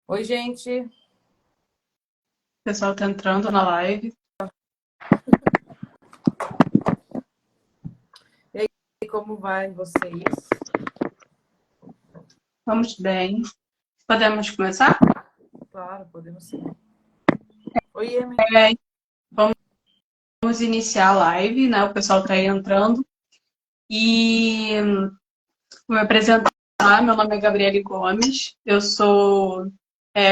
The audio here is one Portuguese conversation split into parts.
Oi, gente. O pessoal tá entrando na live. E como vai vocês? Vamos bem. Podemos começar? Claro, podemos sim. Oi, Emily. É, vamos iniciar a live, né? O pessoal tá aí entrando. E vou me apresentar. Meu nome é Gabriele Gomes. Eu sou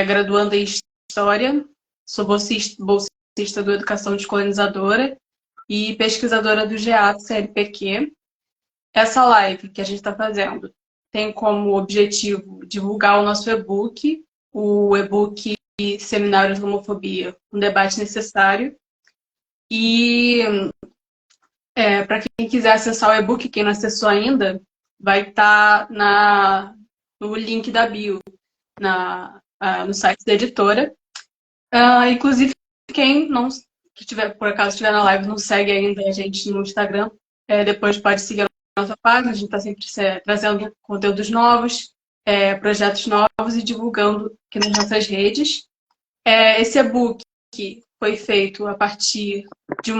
graduanda em História. Sou bolsista do Educação Descolonizadora e pesquisadora do GEAT CLPq. Essa live que a gente está fazendo tem como objetivo divulgar o nosso e-book, o e-book Seminários de Homofobia, um debate necessário. E para quem quiser acessar o e-book, quem não acessou ainda, vai estar no link da bio, no site da editora. Inclusive, quem não que tiver, por acaso estiver na live não segue ainda a gente no Instagram, depois pode seguir a nossa página. A gente está sempre trazendo conteúdos novos, projetos novos e divulgando aqui nas nossas redes. Esse e-book foi feito a partir de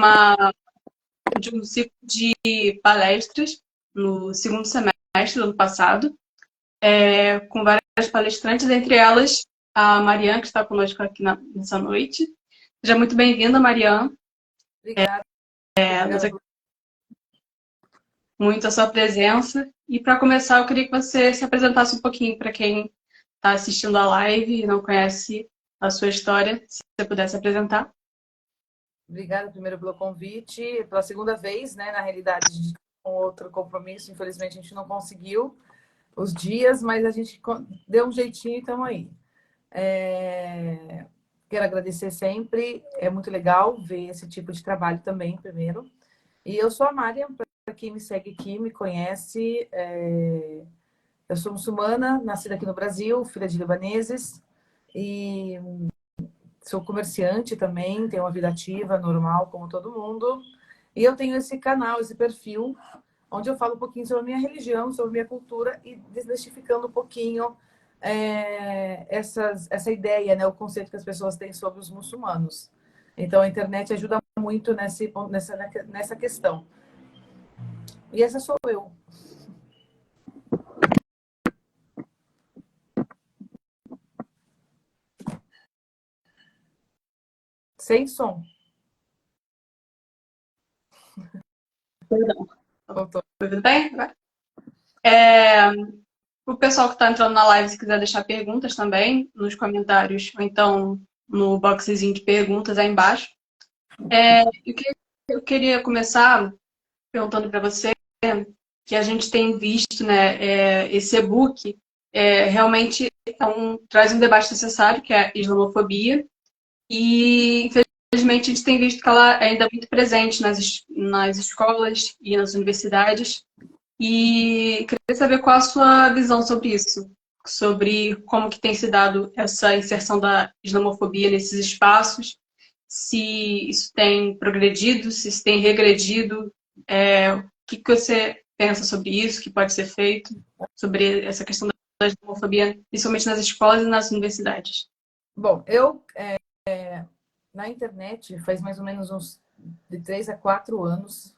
um ciclo de palestras no segundo semestre do ano passado, com várias palestrantes, entre elas a Mariana, que está conosco aqui nessa noite. Seja muito bem-vinda, Mariana. Obrigada. Nós Obrigada. muito a sua presença. E para começar, eu queria que você se apresentasse um pouquinho para quem está assistindo a live e não conhece a sua história, se você pudesse apresentar. Obrigada primeiro pelo convite. Pela segunda vez, né? Na realidade, a gente com outro compromisso. Infelizmente, a gente não conseguiu os dias, mas a gente deu um jeitinho e estamos aí. Quero agradecer sempre. É muito legal ver esse tipo de trabalho também, primeiro. E eu sou a Mária, para quem me segue aqui, me conhece. Eu sou muçulmana, nascida aqui no Brasil, filha de libaneses. E sou comerciante também, tenho uma vida ativa, normal, como todo mundo. E eu tenho esse canal, esse perfil, onde eu falo um pouquinho sobre a minha religião, sobre a minha cultura e desmistificando um pouquinho essa ideia, né, o conceito que as pessoas têm sobre os muçulmanos. Então, a internet ajuda muito nessa questão. E essa sou eu. Sem som. Perdão. Voltou. Tudo bem? O pessoal que está entrando na live, se quiser deixar perguntas também nos comentários, ou então no boxezinho de perguntas aí embaixo. Eu queria começar perguntando para você que a gente tem visto, né, esse e-book realmente traz um debate necessário, que é a islamofobia, e infelizmente a gente tem visto que ela ainda é muito presente nas escolas e nas universidades. E queria saber qual a sua visão sobre isso, sobre como que tem se dado essa inserção da islamofobia nesses espaços, se isso tem progredido, se isso tem regredido, o que você pensa sobre isso, que pode ser feito sobre essa questão da islamofobia, principalmente nas escolas e nas universidades. Bom, na internet faz mais ou menos uns de 3 a 4 anos.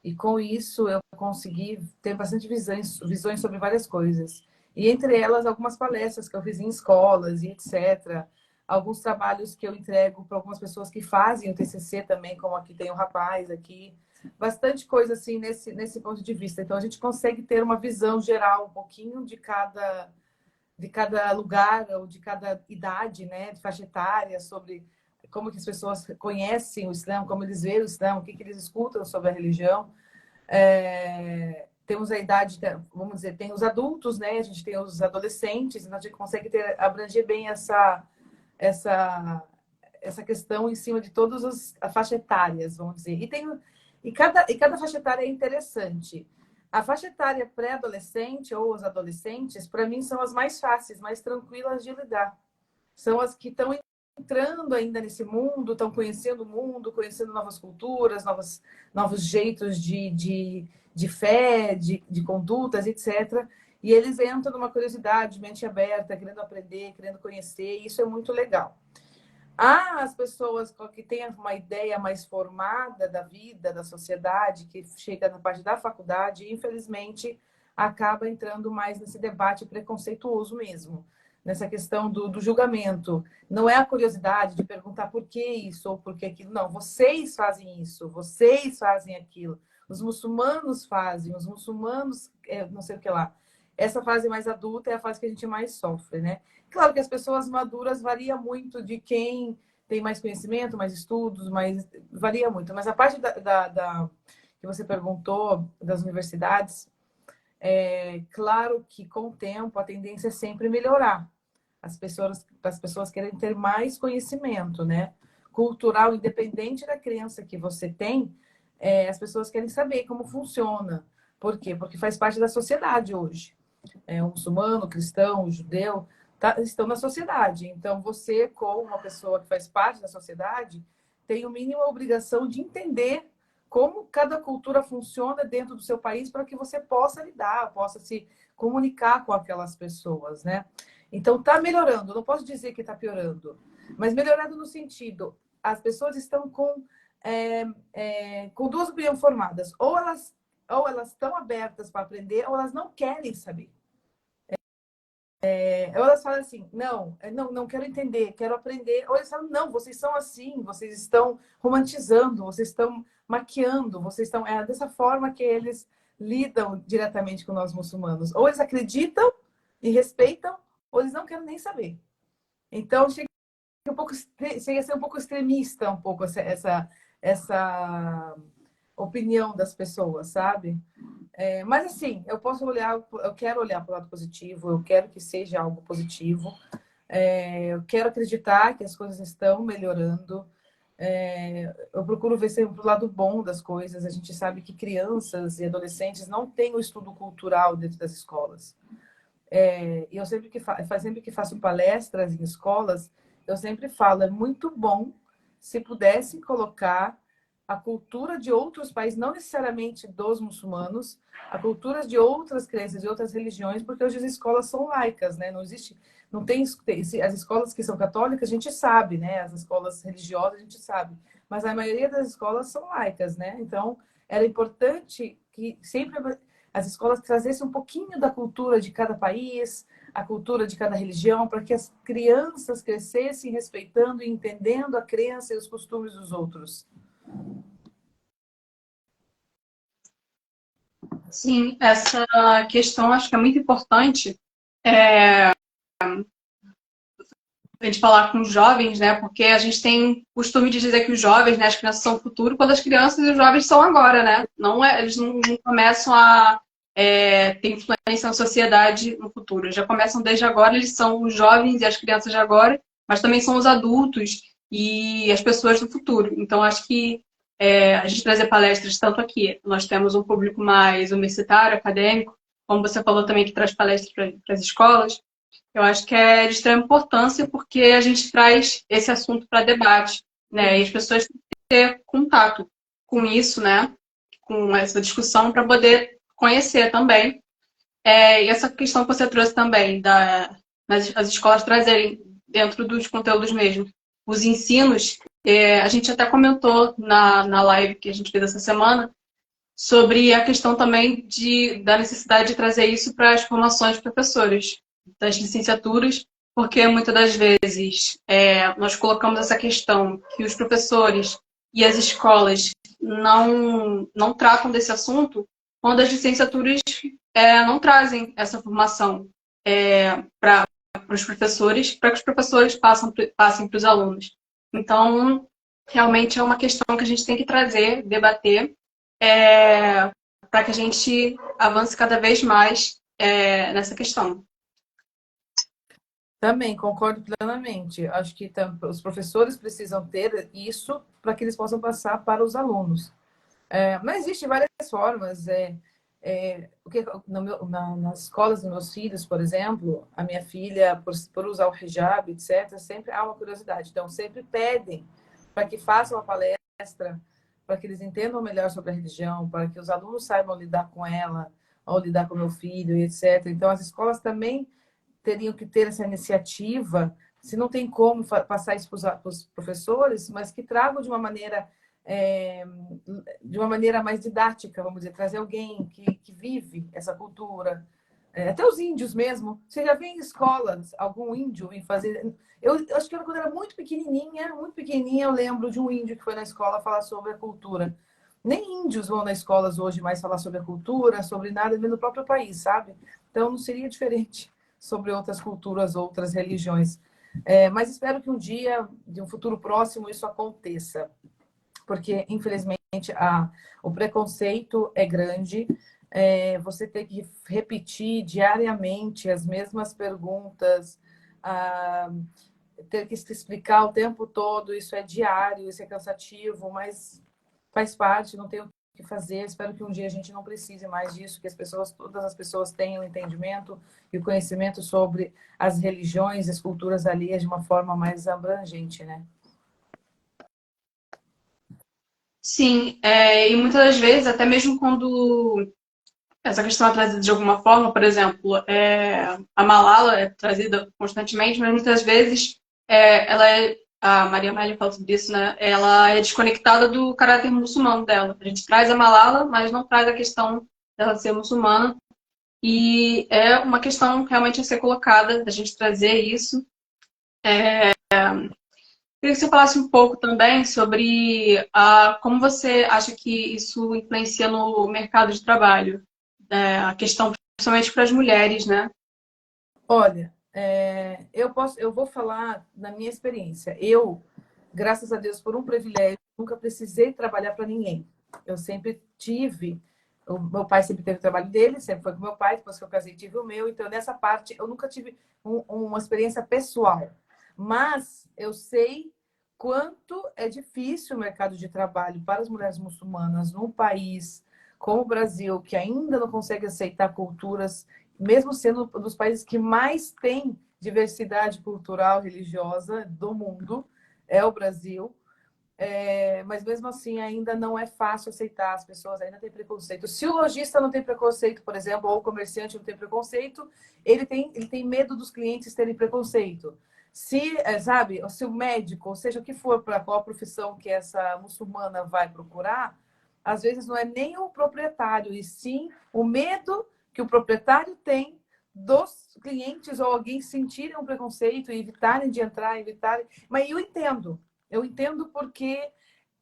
E com isso eu consegui ter bastante visões sobre várias coisas. E entre elas, algumas palestras que eu fiz em escolas e etc. Alguns trabalhos que eu entrego para algumas pessoas que fazem o TCC também, como aqui tem um rapaz aqui. Bastante coisa assim nesse ponto de vista. Então a gente consegue ter uma visão geral, um pouquinho de cada lugar ou de cada idade, né, de faixa etária, sobre como que as pessoas conhecem o Islã, como eles veem o Islã, o que eles escutam sobre a religião. Temos a idade, vamos dizer, tem os adultos, né? A gente tem os adolescentes, então a gente consegue abranger bem essa questão em cima de todas as faixas etárias, vamos dizer. E cada faixa etária é interessante. A faixa etária pré-adolescente ou os adolescentes, para mim, são as mais fáceis, mais tranquilas de lidar. São as que estão entrando ainda nesse mundo, estão conhecendo o mundo, conhecendo novas culturas, novos jeitos de fé, de condutas, etc. E eles entram numa curiosidade, mente aberta, querendo aprender, querendo conhecer, e isso é muito legal. As pessoas que têm uma ideia mais formada da vida, da sociedade, que chega na parte da faculdade, infelizmente, acaba entrando mais nesse debate preconceituoso mesmo, nessa questão do julgamento. Não é a curiosidade de perguntar por que isso ou por que aquilo. Não, vocês fazem isso, vocês fazem aquilo. Os muçulmanos fazem, os muçulmanos, não sei o que lá. Essa fase mais adulta é a fase que a gente mais sofre, né? Claro que as pessoas maduras varia muito de quem tem mais conhecimento, mais estudos, varia muito. Mas a parte que você perguntou das universidades, é claro que com o tempo a tendência é sempre melhorar. As pessoas querem ter mais conhecimento, né? Cultural, independente da crença que você tem, as pessoas querem saber como funciona. Por quê? Porque faz parte da sociedade hoje. O muçulmano, o cristão, o judeu, estão na sociedade. Então, você, como uma pessoa que faz parte da sociedade, tem o mínimo a obrigação de entender como cada cultura funciona dentro do seu país para que você possa lidar, possa se comunicar com aquelas pessoas, né? Então, está melhorando. Não posso dizer que está piorando, mas melhorando no sentido, as pessoas estão com duas opiniões formadas. Ou elas estão abertas para aprender, ou elas não querem saber. Ou elas falam assim, não quero entender, quero aprender. Ou eles falam, não, vocês são assim, vocês estão romantizando, vocês estão maquiando, vocês estão... É dessa forma que eles lidam diretamente com nós muçulmanos. Ou eles acreditam e respeitam, ou eles não querem nem saber. Então, chega a ser um pouco extremista, um pouco essa opinião das pessoas, sabe? Mas assim, eu quero olhar para o lado positivo, eu quero que seja algo positivo, eu quero acreditar que as coisas estão melhorando, eu procuro ver sempre o lado bom das coisas. A gente sabe que crianças e adolescentes não têm o estudo cultural dentro das escolas. E eu sempre que faço palestras em escolas, eu sempre falo, é muito bom se pudessem colocar a cultura de outros países, não necessariamente dos muçulmanos, a cultura de outras crenças, de outras religiões, porque hoje as escolas são laicas, né? Não tem as escolas que são católicas, a gente sabe, né? As escolas religiosas, a gente sabe, mas a maioria das escolas são laicas, né? Então, era importante que sempre as escolas trazessem um pouquinho da cultura de cada país, a cultura de cada religião, para que as crianças crescessem respeitando e entendendo a crença e os costumes dos outros. Sim, essa questão acho que é muito importante a gente falar com os jovens, né? Porque a gente tem costume de dizer que os jovens, né, as crianças são o futuro, quando as crianças e os jovens são agora, né? Eles não começam a ter influência na sociedade no futuro. Já começam desde agora, eles são os jovens e as crianças de agora, mas também são os adultos e as pessoas do futuro. Então, acho que a gente trazer palestras tanto aqui, nós temos um público mais universitário, acadêmico, como você falou também que traz palestras para as escolas. Eu acho que é de extrema importância porque a gente traz esse assunto para debate, né? E as pessoas têm que ter contato com isso, né? Com essa discussão para poder conhecer também. E essa questão que você trouxe também, as escolas trazerem dentro dos conteúdos mesmo, os ensinos, a gente até comentou na live que a gente fez essa semana, sobre a questão também da necessidade de trazer isso para as formações de professores das licenciaturas, porque muitas das vezes nós colocamos essa questão que os professores e as escolas não tratam desse assunto, quando as licenciaturas não trazem essa formação para os professores, para que os professores passem para os alunos. Então, realmente é uma questão que a gente tem que trazer, debater, para que a gente avance cada vez mais nessa questão. Também concordo plenamente. Acho que os professores precisam ter isso para que eles possam passar para os alunos. Mas existem várias formas. Nas escolas dos meus filhos, por exemplo, a minha filha, por usar o hijab, etc., sempre há uma curiosidade. Então, sempre pedem para que façam uma palestra, para que eles entendam melhor sobre a religião, para que os alunos saibam lidar com ela. ao lidar com meu filho e etc. Então, as escolas também teriam que ter essa iniciativa, se não tem como passar isso para os professores, mas que tragam é, de uma maneira mais didática, vamos dizer, trazer alguém que vive essa cultura. Até os índios mesmo. Você já vê em escolas algum índio vir fazer... Eu acho que quando eu era muito pequenininha, eu lembro de um índio que foi na escola falar sobre a cultura. Nem índios vão nas escolas hoje mais falar sobre a cultura, sobre nada, no próprio país, sabe? Então, não seria diferente sobre outras culturas, outras religiões. Mas espero que um dia, de um futuro próximo, isso aconteça. Porque, infelizmente, o preconceito é grande. Você tem que repetir diariamente as mesmas perguntas, ter que se explicar o tempo todo, isso é diário, isso é cansativo, mas faz parte, não tem o que fazer. Espero que um dia a gente não precise mais disso, que todas as pessoas tenham entendimento e o conhecimento sobre as religiões, as culturas alheias de uma forma mais abrangente, né? Sim, e muitas das vezes, até mesmo quando essa questão é trazida de alguma forma, por exemplo, a Malala é trazida constantemente, mas muitas vezes a Maria Amélia fala sobre isso, né? Ela é desconectada do caráter muçulmano dela. A gente traz a Malala, mas não traz a questão dela ser muçulmana. E é uma questão realmente a ser colocada, da gente trazer isso. Queria que você falasse um pouco também sobre como você acha que isso influencia no mercado de trabalho. A questão, principalmente para as mulheres, né? Olha, eu vou falar da minha experiência. Eu, graças a Deus, por um privilégio, nunca precisei trabalhar para ninguém. Eu sempre tive, o meu pai sempre teve o trabalho dele, sempre foi com meu pai, depois que eu casei tive o meu. Então, nessa parte, eu nunca tive uma experiência pessoal. Mas eu sei quanto é difícil o mercado de trabalho para as mulheres muçulmanas num país como o Brasil, que ainda não consegue aceitar culturas, mesmo sendo um dos países que mais tem diversidade cultural religiosa do mundo, é o Brasil. Mas mesmo assim ainda não é fácil aceitar, as pessoas ainda têm preconceito. Se o lojista não tem preconceito, por exemplo, ou o comerciante não tem preconceito, ele tem medo dos clientes terem preconceito. Sabe, se o médico, ou seja, o que for para qual profissão que essa muçulmana vai procurar, às vezes não é nem o proprietário, e sim o medo que o proprietário tem dos clientes ou alguém sentirem um preconceito e evitarem de entrar, evitarem. Mas eu entendo porque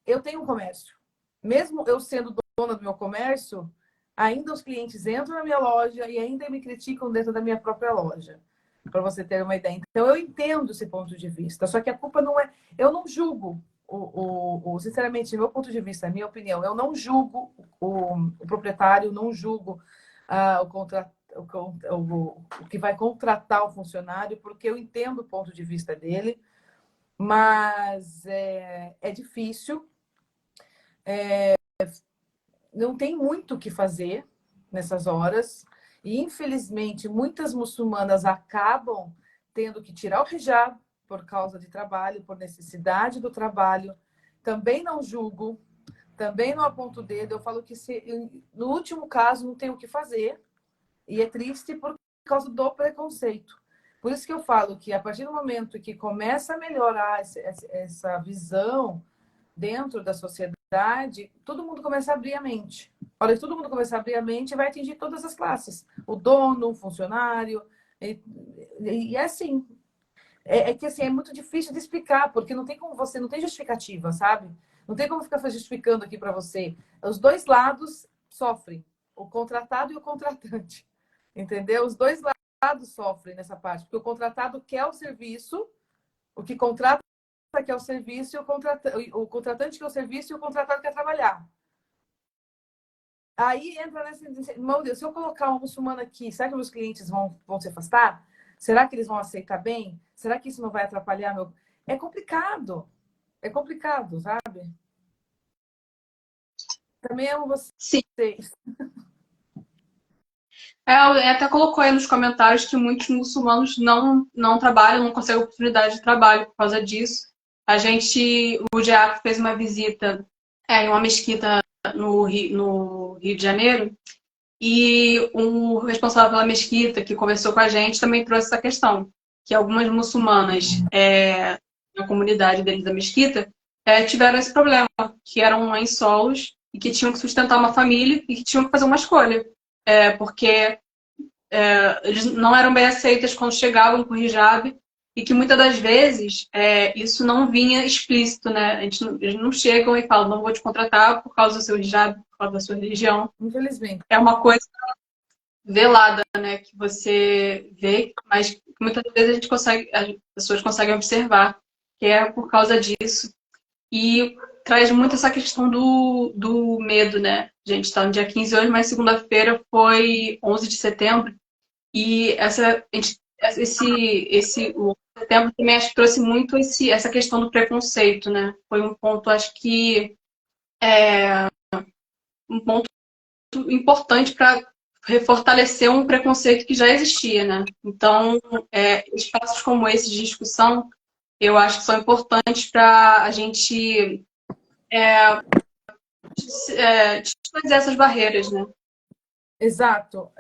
eu tenho um comércio. Mesmo eu sendo dona do meu comércio, ainda os clientes entram na minha loja e ainda me criticam dentro da minha própria loja, para você ter uma ideia. Então, eu entendo esse ponto de vista. Só que a culpa não é. Eu não julgo, sinceramente, meu ponto de vista, a minha opinião, eu não julgo o proprietário, não julgo o que vai contratar o funcionário, porque eu entendo o ponto de vista dele. Mas é difícil, não tem muito o que fazer nessas horas. E, infelizmente, muitas muçulmanas acabam tendo que tirar o hijab por causa de trabalho, por necessidade do trabalho. Também não julgo, também não aponto o dedo. Eu falo que no último caso não tem o que fazer. E é triste por causa do preconceito. Por isso que eu falo que a partir do momento que começa a melhorar essa visão dentro da sociedade, todo mundo começa a abrir a mente. Olha, todo mundo começa a abrir a mente, vai atingir todas as classes. O dono, o funcionário. E é assim. Que assim, é muito difícil de explicar, porque não tem como você, não tem justificativa, sabe? Não tem como ficar justificando aqui para você. Os dois lados sofrem, o contratado e o contratante. Entendeu? Os dois lados sofrem nessa parte, porque o contratado quer o serviço, o que contrata quer o serviço, e o contratante quer o serviço e o contratado quer trabalhar. Aí entra nessa. Meu Deus, se eu colocar uma muçulmana aqui, será que meus clientes vão se afastar? Será que eles vão aceitar bem? Será que isso não vai atrapalhar meu. É complicado. É complicado, sabe? Também amo Sim. vocês. Até colocou aí nos comentários que muitos muçulmanos não trabalham, não conseguem oportunidade de trabalho por causa disso. O GEAC fez uma visita em uma mesquita no Rio de Janeiro E o responsável pela mesquita, que conversou com a gente, também trouxe essa questão, que algumas muçulmanas na comunidade deles da mesquita tiveram esse problema, que eram mães solos e que tinham que sustentar uma família e que tinham que fazer uma escolha. Porque eles não eram bem aceitas quando chegavam com o hijab e que muitas das vezes isso não vinha explícito, né? Eles não chegam e falam, não vou te contratar por causa do seu hijab, por causa da sua religião. Infelizmente. É uma coisa velada, né? Que você vê, mas que muitas vezes as pessoas conseguem observar que é por causa disso. E traz muito essa questão do medo, né? A gente está no dia 15 hoje, mas segunda-feira foi 11 de setembro. E o setembro também acho que trouxe muito essa questão do preconceito, né? Foi um ponto, acho que um ponto importante para fortalecer um preconceito que já existia, né? Então, espaços como esse de discussão, eu acho que são importantes para a gente desfazer essas barreiras, né? Exato.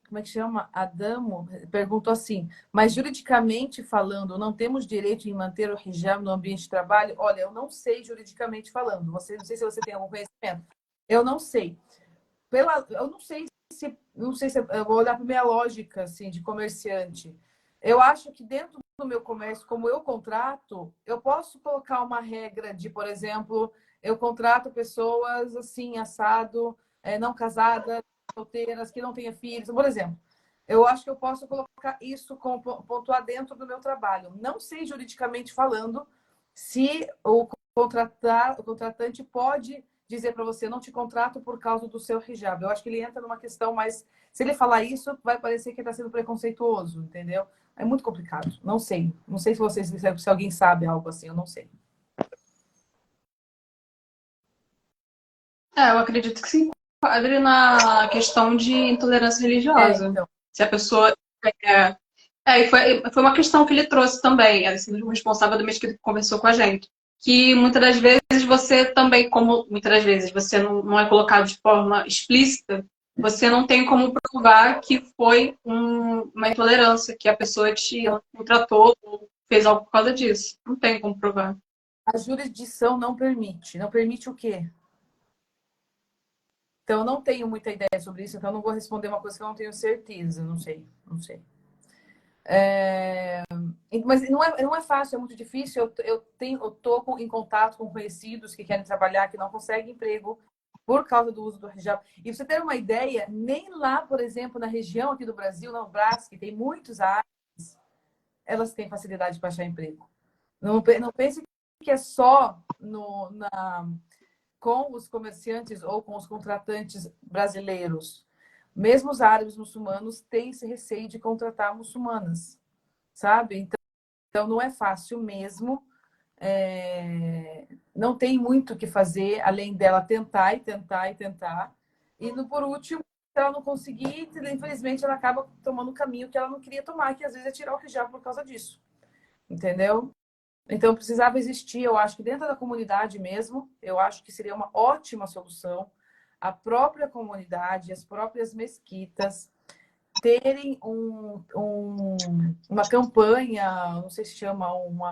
Como é que chama? A Damo perguntou assim, mas juridicamente falando, não temos direito em manter o hijab no ambiente de trabalho? Olha, eu não sei juridicamente falando. Não sei se você tem algum conhecimento. Eu não sei. Eu não sei se eu vou olhar para minha lógica assim, de comerciante. Eu acho que dentro do meu comércio, como eu contrato, eu posso colocar uma regra de, por exemplo, eu contrato pessoas assim, assado, não casadas, solteiras, que não tenham filhos, por exemplo. Eu acho que eu posso colocar isso como pontuar dentro do meu trabalho. Não sei juridicamente falando se o contratante pode dizer para você, não te contrato por causa do seu hijab. Eu acho que ele entra numa questão, mas se ele falar isso, vai parecer que ele está sendo preconceituoso, entendeu? É muito complicado. Não sei. Não sei se alguém sabe algo assim, eu não sei. Eu acredito que se enquadre na questão de intolerância religiosa. Então. Se a pessoa. E foi uma questão que ele trouxe também, assim, o responsável da mesquita que conversou com a gente. Que muitas das vezes você também, como muitas das vezes você não é colocado de forma explícita, você não tem como provar que foi uma intolerância, que a pessoa te tratou ou fez algo por causa disso. Não tem como provar. A jurisdição não permite. Não permite o quê? Então, eu não tenho muita ideia sobre isso, então eu não vou responder uma coisa que eu não tenho certeza. Não sei, não sei. Mas não é fácil, é muito difícil. Eu estou em contato com conhecidos que querem trabalhar, que não conseguem emprego por causa do uso do hijab. E pra você ter uma ideia, nem lá, por exemplo, na região aqui do Brasil, no Brás, que tem muitos árabes, elas têm facilidade para achar emprego. Não pense que é só com os comerciantes ou com os contratantes brasileiros. Mesmo os árabes muçulmanos têm esse receio de contratar muçulmanas, sabe? Então não é fácil mesmo. Não tem muito o que fazer além dela tentar e tentar e tentar. E por último, se ela não conseguir, infelizmente ela acaba tomando um caminho que ela não queria tomar, que às vezes é tirar o hijab por causa disso. Entendeu? Então precisava existir, eu acho que dentro da comunidade mesmo, eu acho que seria uma ótima solução a própria comunidade, as próprias mesquitas terem uma campanha, não sei se chama algum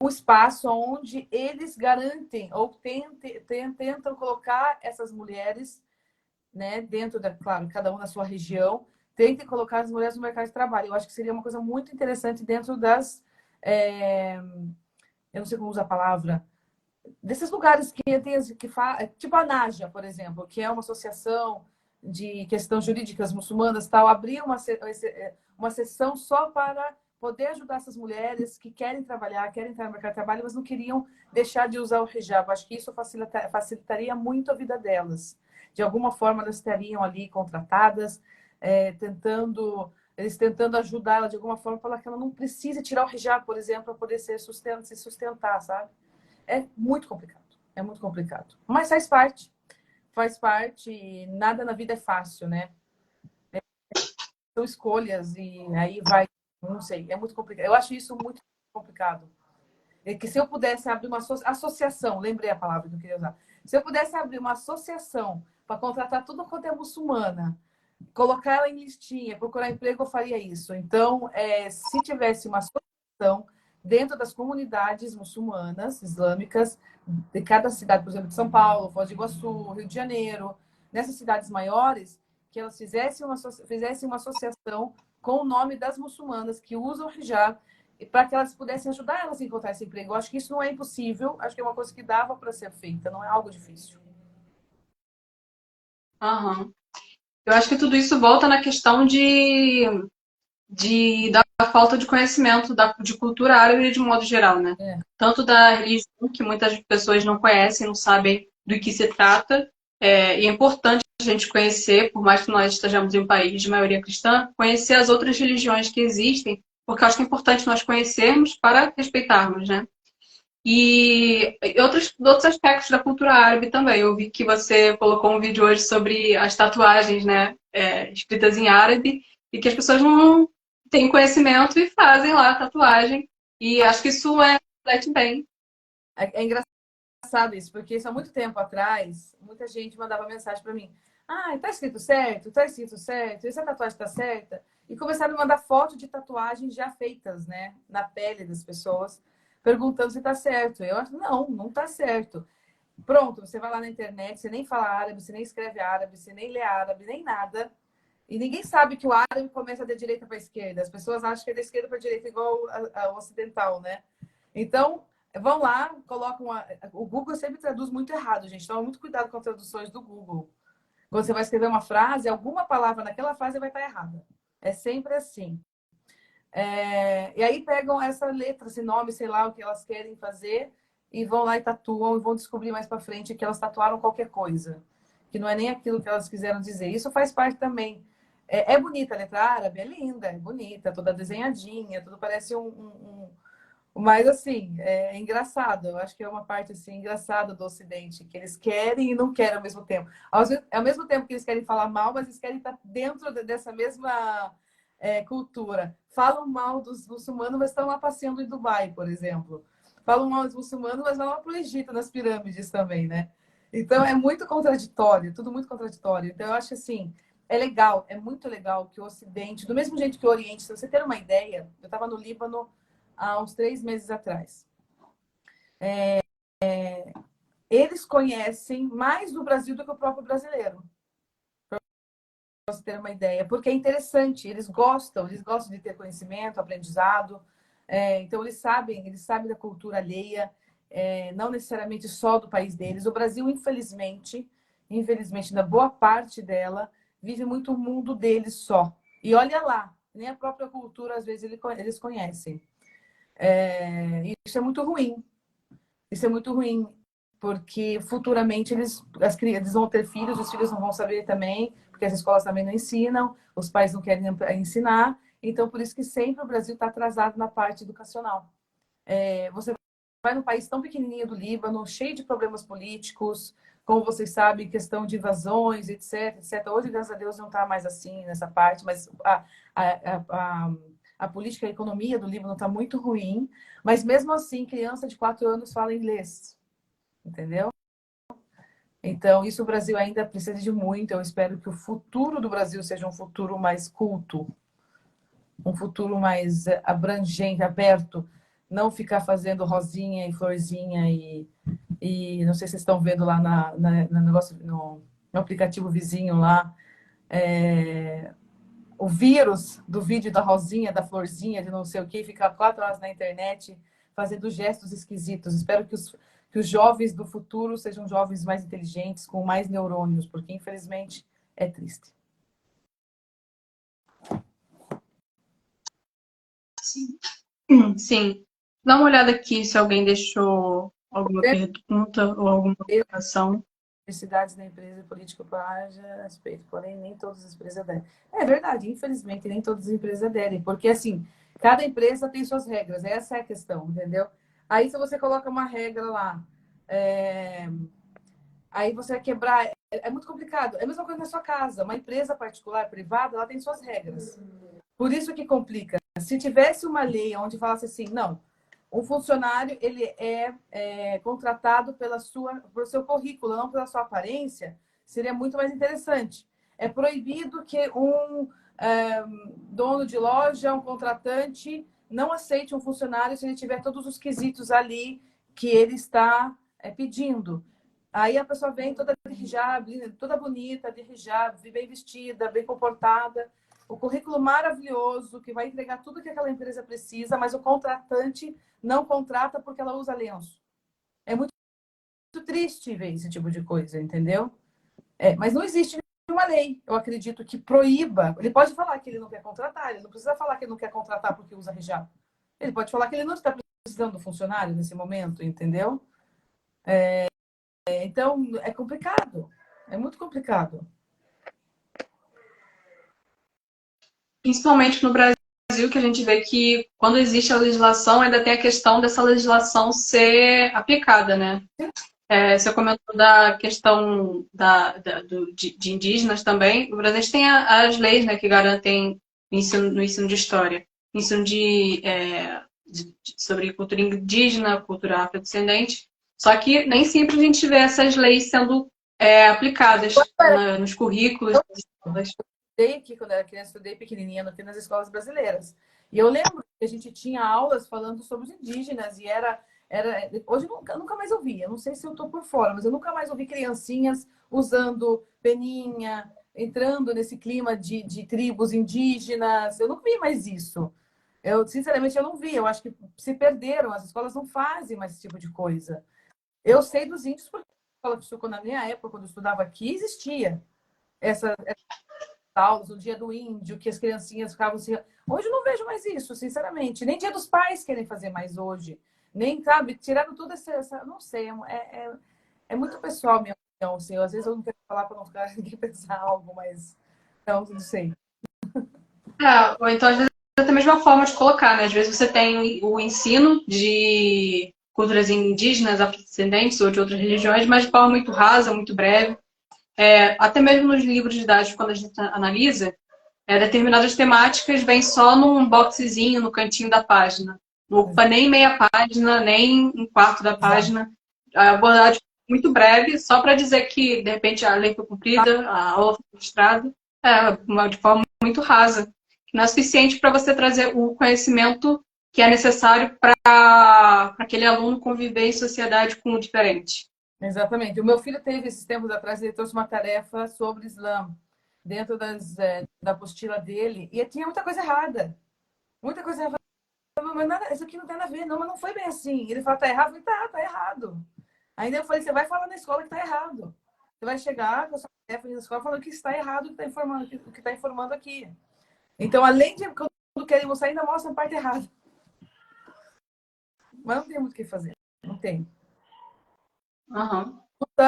espaço onde eles garantem ou tentam colocar essas mulheres, né, dentro da, claro, cada um na sua região, tentem colocar as mulheres no mercado de trabalho. Eu acho que seria uma coisa muito interessante dentro das, eu não sei como usar a palavra, desses lugares que tem tipo a Naja, por exemplo, que é uma associação de questões jurídicas muçulmanas, tal, abrir uma sessão só para poder ajudar essas mulheres que querem trabalhar, querem entrar no mercado de trabalho, mas não queriam deixar de usar o hijab. Acho que isso facilitaria muito a vida delas. De alguma forma, elas estariam ali contratadas, eles tentando ajudar ela de alguma forma para que ela não precise tirar o hijab, por exemplo, para poder se sustentar, sabe? É muito complicado. É muito complicado. Mas faz parte. Faz parte. Nada na vida é fácil, né? São escolhas e aí vai. Não sei. É muito complicado. Eu acho isso muito complicado. É que se eu pudesse abrir uma associação, lembrei a palavra que eu queria usar, Se eu pudesse abrir uma associação para contratar tudo quanto é muçulmana, colocar ela em listinha, procurar emprego, eu faria isso. Então, se tivesse uma associação dentro das comunidades muçulmanas, islâmicas, de cada cidade, por exemplo, de São Paulo, Foz do Iguaçu, Rio de Janeiro, nessas cidades maiores, que elas fizessem uma associação com o nome das muçulmanas que usam hijab, para que elas pudessem ajudar elas a encontrar esse emprego. Eu acho que isso não é impossível, acho que é uma coisa que dava para ser feita, não é algo difícil. Aham. Eu acho que tudo isso volta na questão da falta de conhecimento de cultura árabe de modo geral, né? É. Tanto da religião, que muitas pessoas não conhecem, não sabem do que se trata, e é importante a gente conhecer, por mais que nós estejamos em um país de maioria cristã, conhecer as outras religiões que existem, porque eu acho que é importante nós conhecermos para respeitarmos, né? E outros aspectos da cultura árabe também. Eu vi que você colocou um vídeo hoje sobre as tatuagens, né? Escritas em árabe, e que as pessoas não têm conhecimento e fazem lá a tatuagem. E acho que isso reflete bem. É engraçado isso, porque isso há muito tempo atrás, muita gente mandava mensagem para mim. Ah, tá escrito certo? Tá escrito certo? Essa tatuagem tá certa? E começaram a mandar foto de tatuagens já feitas, né? Na pele das pessoas, perguntando se tá certo. Eu acho, não tá certo. Pronto, você vai lá na internet, você nem fala árabe, você nem escreve árabe, você nem lê árabe, nem nada. E ninguém sabe que o árabe começa da direita para a esquerda. As pessoas acham que é da esquerda para a direita igual ao ocidental, né? Então, vão lá, colocam. O Google sempre traduz muito errado, gente. Toma muito cuidado com as traduções do Google. Quando você vai escrever uma frase, alguma palavra naquela frase vai estar errada. É sempre assim. E aí pegam essa letra, esse nome, sei lá, o que elas querem fazer, e vão lá e tatuam, e vão descobrir mais para frente que elas tatuaram qualquer coisa, que não é nem aquilo que elas quiseram dizer. Isso faz parte também. É bonita a letra árabe? É linda, é bonita, toda desenhadinha, tudo parece mas, assim, é engraçado. Eu acho que é uma parte, assim, engraçada do Ocidente, que eles querem e não querem ao mesmo tempo. Ao mesmo tempo que eles querem falar mal, mas eles querem estar dentro dessa mesma cultura. Falam mal dos muçulmanos, mas estão lá passeando em Dubai, por exemplo. Falam mal dos muçulmanos, mas vão lá para o Egito, nas pirâmides também, né? Então, é muito contraditório, tudo muito contraditório. Então, eu acho assim, é legal, é muito legal que o Ocidente, do mesmo jeito que o Oriente, se você ter uma ideia, eu estava no Líbano há uns 3 meses atrás. Eles conhecem mais do Brasil do que o próprio brasileiro, para você ter uma ideia, porque é interessante, eles gostam de ter conhecimento, aprendizado, então eles sabem da cultura alheia, não necessariamente só do país deles. O Brasil, infelizmente, na boa parte dela, vive muito o mundo deles só. E olha lá, nem a própria cultura, às vezes, eles conhecem. Isso é muito ruim. Isso é muito ruim, porque futuramente eles vão ter filhos, os filhos não vão saber também, porque as escolas também não ensinam, os pais não querem ensinar. Então, por isso que sempre o Brasil está atrasado na parte educacional. Você vai num país tão pequenininho do Líbano, cheio de problemas políticos, como vocês sabem, questão de invasões, etc, etc. Hoje, graças a Deus, não está mais assim nessa parte, mas a política e a economia do Líbano está muito ruim. Mas mesmo assim, criança de 4 anos fala inglês, entendeu? Então, isso o Brasil ainda precisa de muito. Eu espero que o futuro do Brasil seja um futuro mais culto, um futuro mais abrangente, aberto. Não ficar fazendo rosinha e florzinha e não sei se vocês estão vendo lá no negócio, no aplicativo vizinho lá, o vírus do vídeo da rosinha, da florzinha, de não sei o que, ficar 4 horas na internet fazendo gestos esquisitos. Espero que os jovens do futuro sejam jovens mais inteligentes, com mais neurônios, porque infelizmente é triste. Sim. Dá uma olhada aqui se alguém deixou alguma pergunta ou alguma colocação. Necessidades da empresa política para a respeito, porém nem todas as empresas aderem. É verdade, infelizmente nem todas as empresas aderem, porque assim, cada empresa tem suas regras, essa é a questão, entendeu? Aí se você coloca uma regra lá, aí você vai quebrar, é muito complicado. É a mesma coisa na sua casa, uma empresa particular, privada, ela tem suas regras. Por isso que complica. Se tivesse uma lei onde falasse assim, não, um funcionário ele é contratado pelo seu currículo, não pela sua aparência, seria muito mais interessante. É proibido que dono de loja, um contratante, não aceite um funcionário se ele tiver todos os quesitos ali que ele está pedindo. Aí a pessoa vem toda de hijab, toda bonita, de hijab, bem vestida, bem comportada, o currículo maravilhoso, que vai entregar tudo que aquela empresa precisa, mas o contratante não contrata porque ela usa lenço. É muito triste ver esse tipo de coisa, entendeu? Mas não existe nenhuma lei, eu acredito, que proíba. Ele pode falar que ele não quer contratar, ele não precisa falar que ele não quer contratar porque usa hijab. Ele pode falar que ele não está precisando do funcionário nesse momento, entendeu? Então, é complicado. É muito complicado. Principalmente no Brasil, que a gente vê que quando existe a legislação, ainda tem a questão dessa legislação ser aplicada, né? Você comentou da questão de indígenas também. No Brasil, a gente tem as leis, né, que garantem no ensino de história, ensino sobre cultura indígena, cultura afrodescendente. Só que nem sempre a gente vê essas leis sendo aplicadas nos currículos das escolas. Quando eu era criança, estudei pequenininha nas escolas brasileiras. E eu lembro que a gente tinha aulas falando sobre os indígenas e hoje eu nunca mais ouvi. Eu não sei se eu estou por fora, mas eu nunca mais ouvi criancinhas usando peninha, entrando nesse clima de tribos indígenas. Eu não vi mais isso. Sinceramente, eu não vi. Eu acho que se perderam. As escolas não fazem mais esse tipo de coisa. Eu sei dos índios porque a escola que ficou na minha época, quando eu estudava aqui, existia essa aulas, o dia do índio, que as criancinhas ficavam assim. Hoje eu não vejo mais isso, sinceramente. Nem dia dos pais querem fazer mais hoje. Nem, sabe, tiraram toda essa não sei, é muito pessoal a minha opinião, assim. Às vezes eu não quero falar para não ficar ninguém pensar algo, mas então, não sei. Ou então, às vezes, é a mesma forma de colocar, né? Às vezes você tem o ensino de culturas indígenas, afrodescendentes ou de outras religiões, mas de forma muito rasa, muito breve. Até mesmo nos livros didáticos, quando a gente analisa, determinadas temáticas vêm só num boxezinho, no cantinho da página. Não ocupa nem meia página, nem um quarto da página. A abordagem muito breve, só para dizer que, de repente, a lei foi cumprida, a aula foi registrada, de forma muito rasa. Não é suficiente para você trazer o conhecimento que é necessário para aquele aluno conviver em sociedade com o diferente. Exatamente. O meu filho teve, esses tempos atrás, ele trouxe uma tarefa sobre Islã dentro da apostila dele e tinha muita coisa errada. Muita coisa errada. Mas nada, isso aqui não tem nada a ver, não, mas não foi bem assim. Ele fala, tá errado? Eu falei, tá errado. Ainda eu falei, você vai falar na escola que tá errado. Você vai chegar com a sua tarefa na escola falando que está errado o que está informando aqui. Então, além de quando querem mostrar, ainda mostra a parte errada. Mas não tem muito o que fazer. Não tem. Uhum.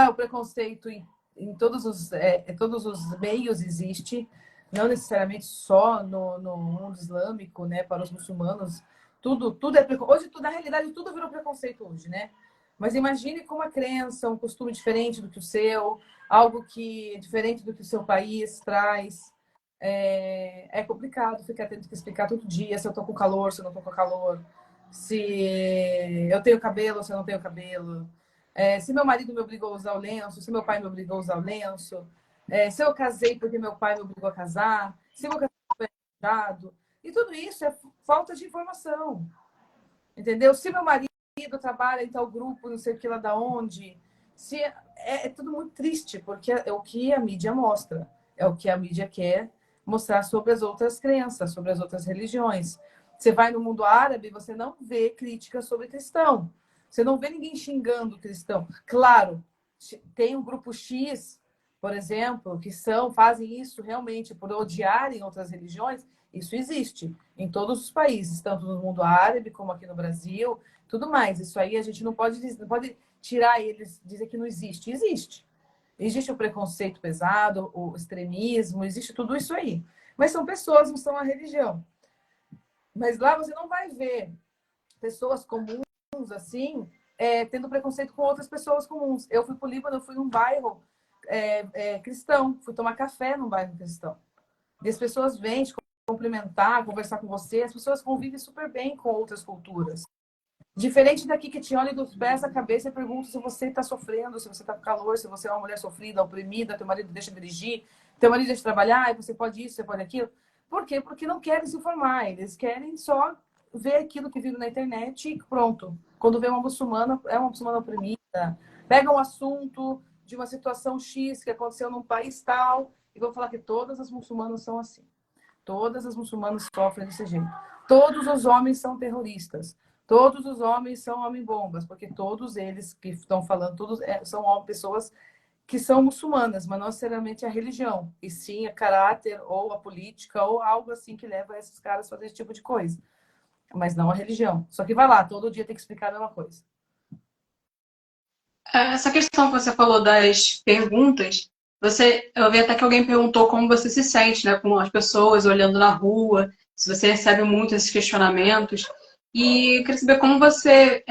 O preconceito em todos os meios existe, não necessariamente só no mundo islâmico, né? Para os muçulmanos, tudo é preconceito. Hoje, na realidade, tudo virou preconceito hoje, né? Mas imagine com uma crença, um costume diferente do que o seu, algo que é diferente do que o seu país traz. É complicado ficar tendo que explicar todo dia se eu tô com calor, se eu não tô com calor, se eu tenho cabelo, se eu não tenho cabelo. Se meu marido me obrigou a usar o lenço, se meu pai me obrigou a usar o lenço, se eu casei porque meu pai me obrigou a casar, se meu casamento foi arranjado. E tudo isso é falta de informação, entendeu? Se meu marido trabalha em tal grupo, não sei o que lá da onde. É tudo muito triste, porque é o que a mídia mostra, é o que a mídia quer mostrar sobre as outras crenças, sobre as outras religiões. Você vai no mundo árabe, você não vê críticas sobre cristão. Você não vê ninguém xingando o cristão. Claro, tem um grupo X, por exemplo, que fazem isso realmente por odiarem outras religiões. Isso existe em todos os países, tanto no mundo árabe como aqui no Brasil, tudo mais. Isso aí a gente não pode tirar eles, dizer que não existe. Existe. Existe o preconceito pesado, o extremismo, existe tudo isso aí. Mas são pessoas, não são a religião. Mas lá você não vai ver pessoas comuns assim, tendo preconceito com outras pessoas comuns. Eu fui para o Líbano, eu fui num bairro cristão, fui tomar café num bairro cristão. E as pessoas vêm te cumprimentar, conversar com você, as pessoas convivem super bem com outras culturas. Diferente daqui que te olha dos pés à cabeça e pergunta se você está sofrendo, se você está com calor, se você é uma mulher sofrida, oprimida, teu marido deixa dirigir, teu marido deixa trabalhar, e você pode isso, você pode aquilo. Por quê? Porque não querem se informar, eles querem só ver aquilo que viram na internet e pronto. Quando vê uma muçulmana, é uma muçulmana oprimida, pega um assunto de uma situação X que aconteceu num país tal e vão falar que todas as muçulmanas são assim. Todas as muçulmanas sofrem desse jeito. Todos os homens são terroristas. Todos os homens são homem-bombas, porque todos eles que estão falando, todos são pessoas que são muçulmanas, mas não necessariamente a religião, e sim a caráter, ou a política, ou algo assim que leva esses caras a fazer esse tipo de coisa. Mas não a religião. Só que vai lá, todo dia tem que explicar a mesma coisa. Essa questão que você falou das perguntas, eu vi até que alguém perguntou como você se sente, né, com as pessoas olhando na rua, se você recebe muito esses questionamentos. E eu queria saber como você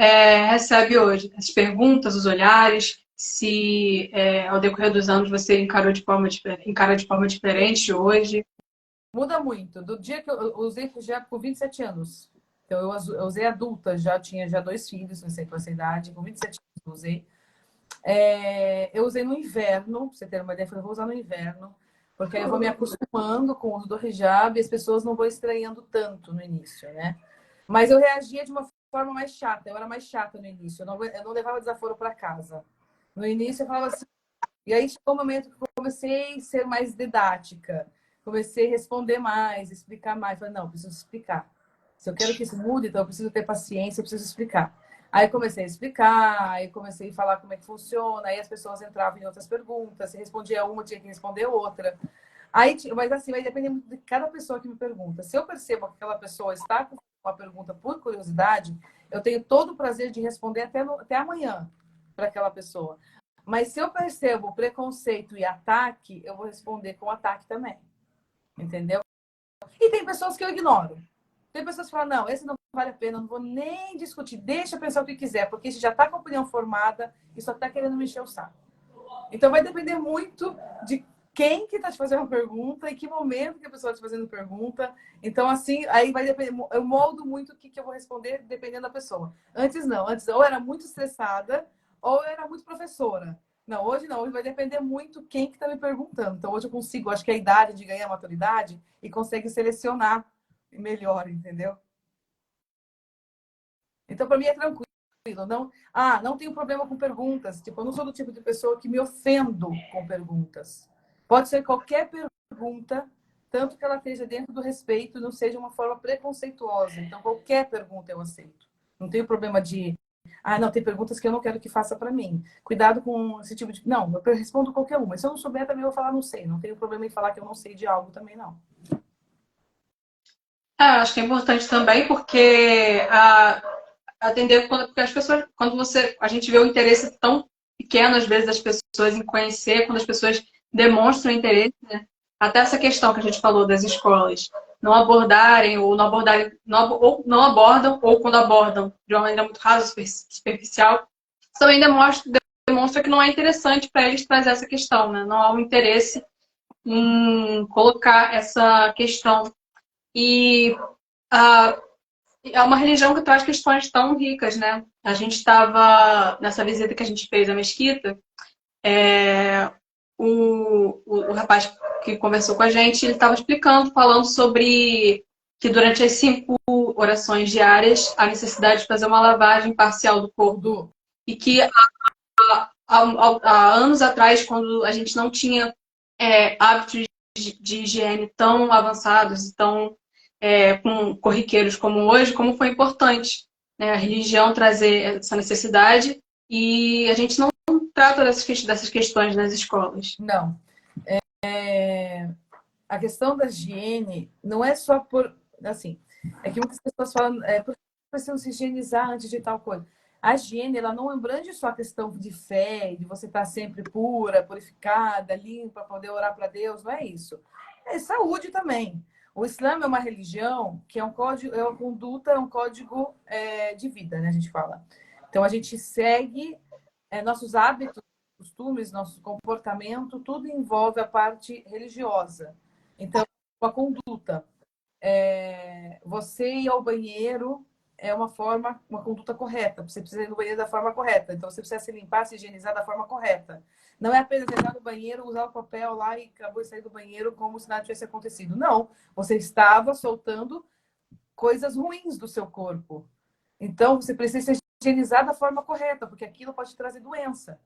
recebe hoje as perguntas, os olhares, se ao decorrer dos anos você encara de forma diferente hoje. Muda muito. Do dia que eu usei já com 27 anos. Então, eu usei adulta, já tinha já 2 filhos, não sei com essa idade, com 27 anos eu usei. Eu usei no inverno, pra você ter uma ideia, eu falei, vou usar no inverno, porque aí eu vou me acostumando com o uso do hijab e as pessoas não vão estranhando tanto no início, né? Mas eu reagia de uma forma mais chata, eu era mais chata no início, eu não levava desaforo para casa. No início eu falava assim, e aí chegou um momento que eu comecei a ser mais didática, comecei a responder mais, explicar mais. Falei, não, eu preciso explicar. Se eu quero que isso mude, então eu preciso ter paciência, eu preciso explicar. Aí comecei a explicar, aí comecei a falar como é que funciona, aí as pessoas entravam em outras perguntas, se respondia uma, tinha que responder outra. Aí, mas assim, vai depender muito de cada pessoa que me pergunta. Se eu percebo que aquela pessoa está com uma pergunta por curiosidade, eu tenho todo o prazer de responder até amanhã para aquela pessoa. Mas se eu percebo preconceito e ataque, eu vou responder com ataque também. Entendeu? E tem pessoas que eu ignoro. Tem pessoas que falam, não, esse não vale a pena, eu não vou nem discutir, deixa pensar o que quiser, porque se já está com a opinião formada e só está querendo me encher o saco. Então vai depender muito de quem que está te fazendo a pergunta, em que momento que a pessoa está te fazendo pergunta. Então, assim, aí vai depender, eu moldo muito o que eu vou responder dependendo da pessoa. Antes não, antes ou era muito estressada ou eu era muito professora. Não, hoje vai depender muito quem que está me perguntando. Então, hoje eu consigo, acho que a idade de ganhar maturidade e consegue selecionar melhor, entendeu? Então, para mim é tranquilo. Não tenho problema com perguntas. Tipo, eu não sou do tipo de pessoa que me ofendo com perguntas. Pode ser qualquer pergunta, tanto que ela esteja dentro do respeito, não seja uma forma preconceituosa. Então, qualquer pergunta eu aceito. Não tenho problema de, não, tem perguntas que eu não quero que faça para mim. Cuidado com esse tipo de. Não, eu respondo qualquer uma. Se eu não souber, também eu vou falar não sei. Não tenho problema em falar que eu não sei de algo também, não. Acho que é importante também, porque atender porque as pessoas, a gente vê o interesse tão pequeno às vezes das pessoas em conhecer, quando as pessoas demonstram interesse, né? Até essa questão que a gente falou das escolas não abordarem ou não abordarem, ou não abordam ou quando abordam de uma maneira muito rasa, superficial, isso também demonstra que não é interessante para eles trazer essa questão, né? Não há um interesse em colocar essa questão. E uh, é uma religião que traz questões tão ricas, né? A gente estava, nessa visita que a gente fez à mesquita, o rapaz que conversou com a gente, ele estava explicando, falando sobre que durante as 5 orações diárias, a necessidade de fazer uma lavagem parcial do corpo. E que há anos atrás, quando a gente não tinha hábitos de higiene tão avançados e tão com corriqueiros como hoje, como foi importante, né, a religião trazer essa necessidade e a gente não trata dessas questões nas escolas. Não. A questão da higiene não é só por. Assim, é que muitas pessoas falam, por que precisamos se higienizar antes de tal coisa? A higiene, ela não abrange só a questão de fé, de você estar sempre pura, purificada, limpa, poder orar para Deus, não é isso. É saúde também. O Islã é uma religião que é um código, é uma conduta, é um código de vida, né? A gente fala. Então a gente segue nossos hábitos, costumes, nosso comportamento, tudo envolve a parte religiosa. Então, a conduta. Você ir ao banheiro é uma forma, uma conduta correta. Você precisa ir no banheiro da forma correta. Então, você precisa se limpar, se higienizar da forma correta. Não é apenas entrar no banheiro, usar o papel lá e acabou de sair do banheiro como se nada tivesse acontecido. Não. Você estava soltando coisas ruins do seu corpo. Então, você precisa se higienizar da forma correta, porque aquilo pode trazer doença.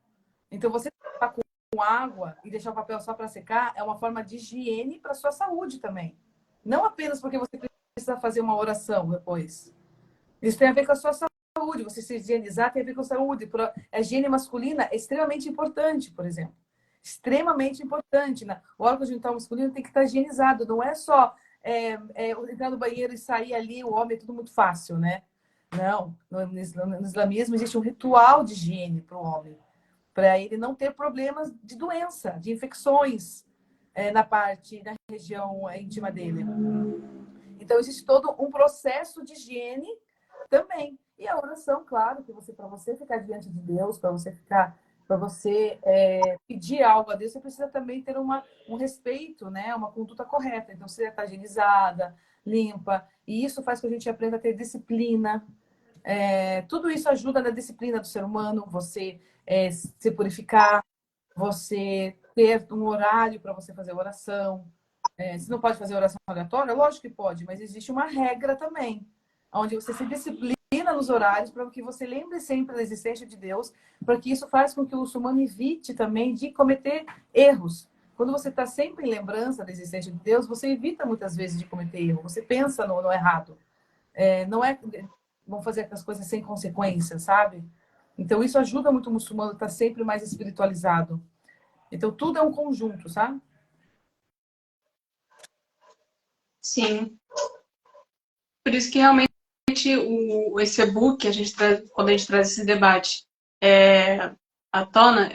Então, você tá com água e deixar o papel só para secar é uma forma de higiene para sua saúde também. Não apenas porque você precisa fazer uma oração depois. Isso tem a ver com a sua saúde. Você se higienizar tem a ver com a saúde. A higiene masculina é extremamente importante, por exemplo. Extremamente importante. Né? O órgão genital masculino tem que estar higienizado. Não é só entrar no banheiro e sair ali, o homem é tudo muito fácil, né? Não. No islamismo existe um ritual de higiene para o homem. Para ele não ter problemas de doença, de infecções na região íntima dele. Então, existe todo um processo de higiene também. E a oração, claro, que para você ficar diante de Deus, para você pedir algo a Deus, você precisa também ter um respeito, né? Uma conduta correta. Então, você está higienizada, limpa, e isso faz com que a gente aprenda a ter disciplina. Tudo isso ajuda na disciplina do ser humano, você se purificar, você ter um horário para você fazer oração. Você não pode fazer oração aleatória? Lógico que pode, mas existe uma regra também, onde você se disciplina nos horários para que você lembre sempre da existência de Deus, porque isso faz com que o muçulmano evite também de cometer erros. Quando você está sempre em lembrança da existência de Deus, você evita muitas vezes de cometer erro, você pensa no errado. Não é vão fazer as coisas sem consequências, sabe? Então isso ajuda muito o muçulmano a estar sempre mais espiritualizado. Então tudo é um conjunto, sabe? Sim. Por isso que realmente esse e-book, quando a gente traz esse debate à tona,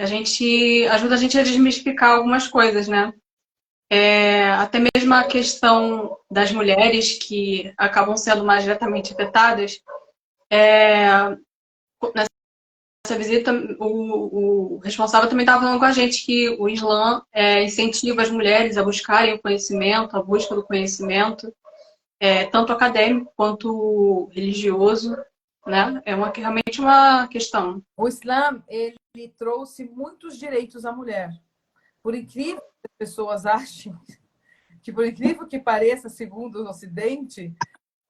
ajuda a gente a desmistificar algumas coisas, né? Até mesmo a questão das mulheres que acabam sendo mais diretamente afetadas. Nessa visita, o responsável também estava falando com a gente que o Islã incentiva as mulheres a buscarem o conhecimento, a busca do conhecimento, tanto acadêmico quanto religioso, né? Realmente uma questão. O Islã, ele trouxe muitos direitos à mulher. Por incrível que as pessoas achem, que por incrível que pareça, segundo o Ocidente,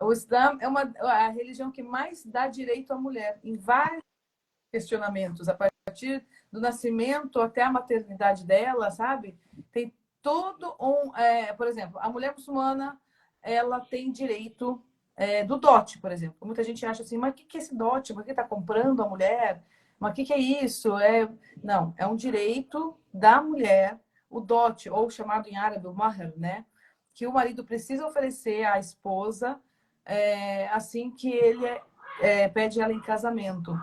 o Islã é a religião que mais dá direito à mulher, em vários questionamentos, a partir do nascimento até a maternidade dela, sabe? Tem todo por exemplo, a mulher muçulmana, ela tem direito do dote, por exemplo. Muita gente acha assim, mas o que é esse dote? Por que está comprando a mulher? Mas o que é isso? Não, é um direito da mulher, o dote, ou chamado em árabe o mahr, né? Que o marido precisa oferecer à esposa assim que ele pede ela em casamento.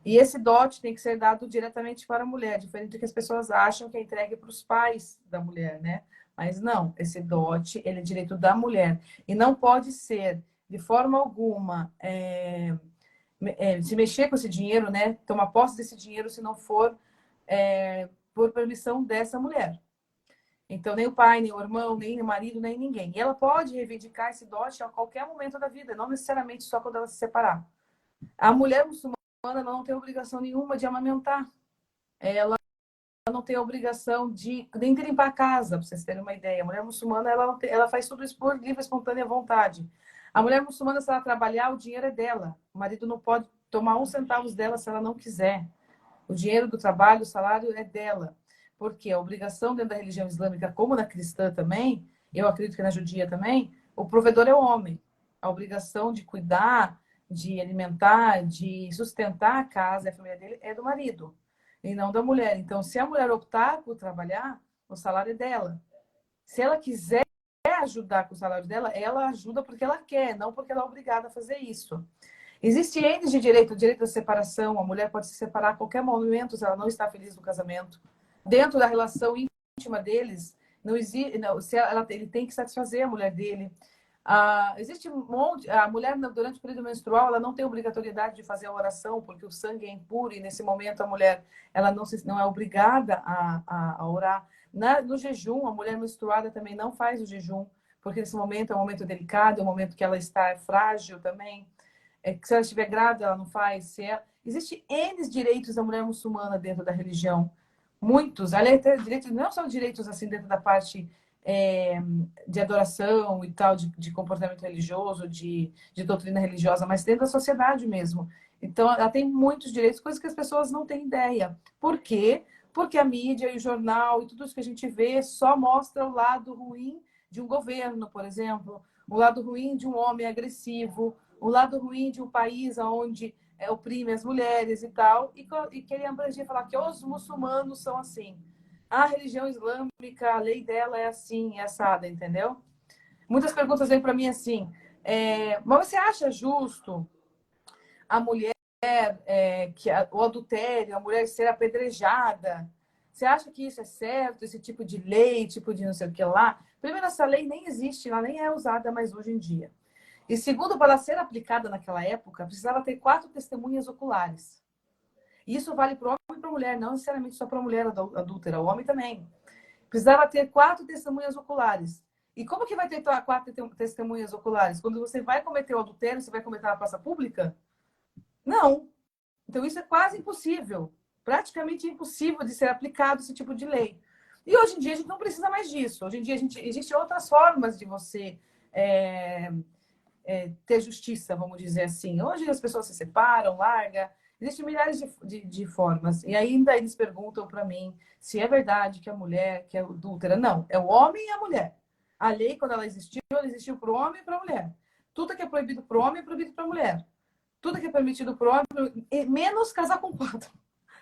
E esse dote tem que ser dado diretamente para a mulher, diferente do que as pessoas acham que é entregue para os pais da mulher, né? Mas não, esse dote, ele é direito da mulher. E não pode ser, de forma alguma, se mexer com esse dinheiro, né? Tomar posse desse dinheiro se não for por permissão dessa mulher. Então, nem o pai, nem o irmão, nem o marido, nem ninguém. E ela pode reivindicar esse dote a qualquer momento da vida, não necessariamente só quando ela se separar. A mulher muçulmana não tem obrigação nenhuma de amamentar. Ela não tem obrigação nem de limpar a casa, para vocês terem uma ideia. A mulher muçulmana, ela faz tudo isso por livre, espontânea vontade. A mulher muçulmana, se ela trabalhar, o dinheiro é dela. O marido não pode tomar 1 centavo dela se ela não quiser. O dinheiro do trabalho, o salário é dela. Porque a obrigação dentro da religião islâmica, como na cristã também, eu acredito que na judia também, o provedor é o homem. A obrigação de cuidar, de alimentar, de sustentar a casa e a família dele é do marido e não da mulher. Então, se a mulher optar por trabalhar, o salário é dela. Se ela quiser ajudar com o salário dela, ela ajuda porque ela quer, não porque ela é obrigada a fazer isso. Existe N de direito, o direito da separação. A mulher pode se separar a qualquer momento se ela não está feliz no casamento. Dentro da relação íntima deles, não existe, não, ele tem que satisfazer a mulher dele. Existe um monte. A mulher, durante o período menstrual, ela não tem obrigatoriedade de fazer a oração, porque o sangue é impuro e, nesse momento, a mulher ela não é obrigada a orar. No jejum, a mulher menstruada também não faz o jejum, porque nesse momento é um momento delicado, é um momento que ela está frágil também. que se ela estiver grávida, ela não faz. Existem N direitos da mulher muçulmana dentro da religião. Muitos. Aliás, até direitos, não só direitos assim dentro da parte de adoração e tal, de comportamento religioso, de doutrina religiosa, mas dentro da sociedade mesmo. Então, ela tem muitos direitos, coisas que as pessoas não têm ideia. Por quê? Porque a mídia e o jornal e tudo isso que a gente vê só mostra o lado ruim de um governo, por exemplo, o lado ruim de um homem agressivo, o lado ruim de um país onde oprime as mulheres e tal, e queria abranger falar que os muçulmanos são assim. A religião islâmica, a lei dela é assim, é assada, entendeu? Muitas perguntas vêm para mim assim, mas você acha justo a mulher, o adultério, a mulher ser apedrejada? Você acha que isso é certo, esse tipo de lei, tipo de não sei o que lá? Primeiro, essa lei nem existe, ela nem é usada mais hoje em dia. E segundo, para ela ser aplicada naquela época, precisava ter 4 testemunhas oculares. E isso vale para o homem e para a mulher, não necessariamente só para a mulher adúltera, o homem também. Precisava ter 4 testemunhas oculares. E como que vai ter 4 testemunhas oculares? Quando você vai cometer o adultério, você vai cometer na praça pública? Não. Então isso é quase impossível. Praticamente impossível de ser aplicado esse tipo de lei. E hoje em dia a gente não precisa mais disso. Hoje em dia existem outras formas de você ter justiça, vamos dizer assim. Hoje as pessoas se separam, largam. Existem milhares de formas. E ainda eles perguntam para mim se é verdade que a mulher que é adúltera. Não, é o homem e a mulher. A lei, quando ela existiu para o homem e para a mulher. Tudo que é proibido para o homem é proibido para a mulher. Tudo que é permitido para o homem, menos casar com 4.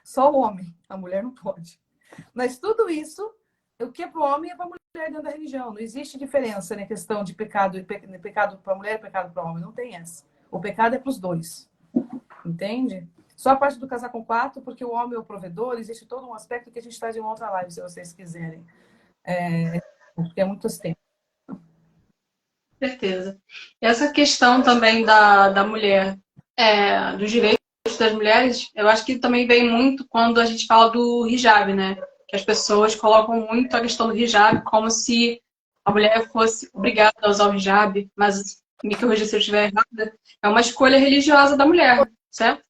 Só o homem. A mulher não pode. Mas tudo isso, o que é para o homem é para a mulher dentro da religião. Não existe diferença na questão de pecado para a mulher e pecado para o homem. Não tem essa. O pecado é para os dois. Entende? Só a parte do casar com 4, porque o homem é o provedor, existe todo um aspecto que a gente está de uma outra live, se vocês quiserem. Porque é muito tempo. Certeza. Essa questão também da mulher, dos direitos das mulheres, eu acho que também vem muito quando a gente fala do hijab, né? Que as pessoas colocam muito a questão do hijab como se a mulher fosse obrigada a usar o hijab, mas me corrija se eu estiver errada, é uma escolha religiosa da mulher, certo?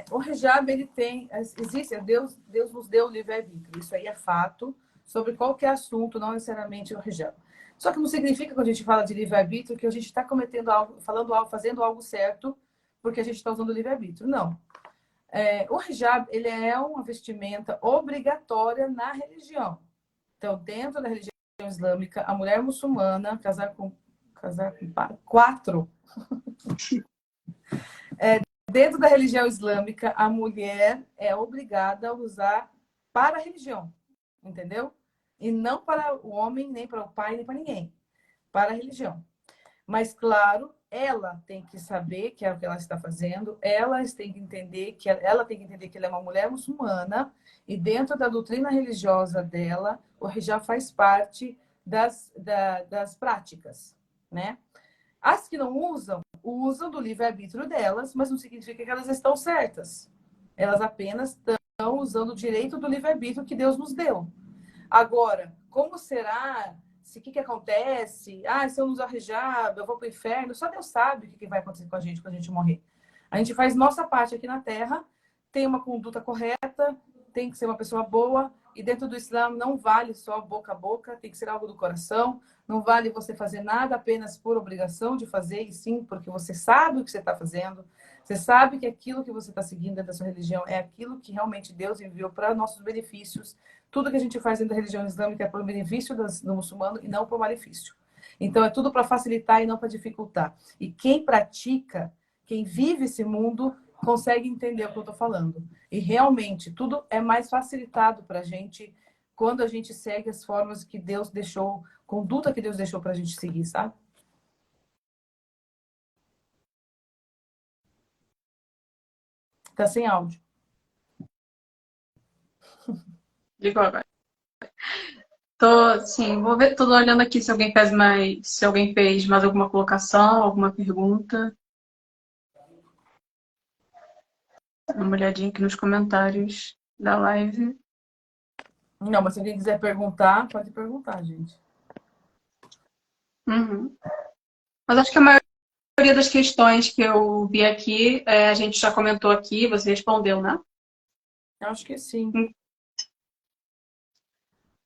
O hijab, ele tem... Existe, Deus nos deu o livre-arbítrio. Isso aí é fato. Sobre qualquer assunto, não necessariamente o hijab. Só que não significa, quando a gente fala de livre-arbítrio, que a gente está cometendo algo, fazendo algo certo, porque a gente está usando o livre-arbítrio. Não. O hijab, ele é uma vestimenta obrigatória na religião. Então, dentro da religião islâmica, a mulher muçulmana casar com 4. Dentro da religião islâmica, a mulher é obrigada a usar para a religião, entendeu? E não para o homem, nem para o pai, nem para ninguém. Para a religião. Mas, claro, ela tem que saber que é o que ela está fazendo, ela tem que entender que ela é uma mulher muçulmana e dentro da doutrina religiosa dela, o hijab faz parte das práticas, né? As que não usam do livre-arbítrio delas, mas não significa que elas estão certas. Elas apenas estão usando o direito do livre-arbítrio que Deus nos deu. Agora, como será? O que acontece? Se eu não usar hijab, eu vou para o inferno. Só Deus sabe o que vai acontecer com a gente quando a gente morrer. A gente faz nossa parte aqui na Terra, tem uma conduta correta, tem que ser uma pessoa boa, e dentro do Islã não vale só boca a boca, tem que ser algo do coração, não vale você fazer nada apenas por obrigação de fazer, e sim porque você sabe o que você está fazendo, você sabe que aquilo que você está seguindo dentro da sua religião é aquilo que realmente Deus enviou para nossos benefícios. Tudo que a gente faz dentro da religião islâmica é para o benefício do muçulmano e não para o malefício. Então, é tudo para facilitar e não para dificultar. E quem pratica, quem vive esse mundo, consegue entender o que eu estou falando. E realmente, tudo é mais facilitado para a gente quando a gente segue as formas que Deus deixou, conduta que Deus deixou para a gente seguir, sabe? Tá sem áudio. Ligou agora. Sim, vou ver, tô olhando aqui se alguém fez mais alguma colocação, alguma pergunta. Dá uma olhadinha aqui nos comentários da live. Não, mas se alguém quiser perguntar, pode perguntar, gente. Uhum. Mas acho que a maioria maioria das questões que eu vi aqui, a gente já comentou aqui, você respondeu, né? Eu acho que sim.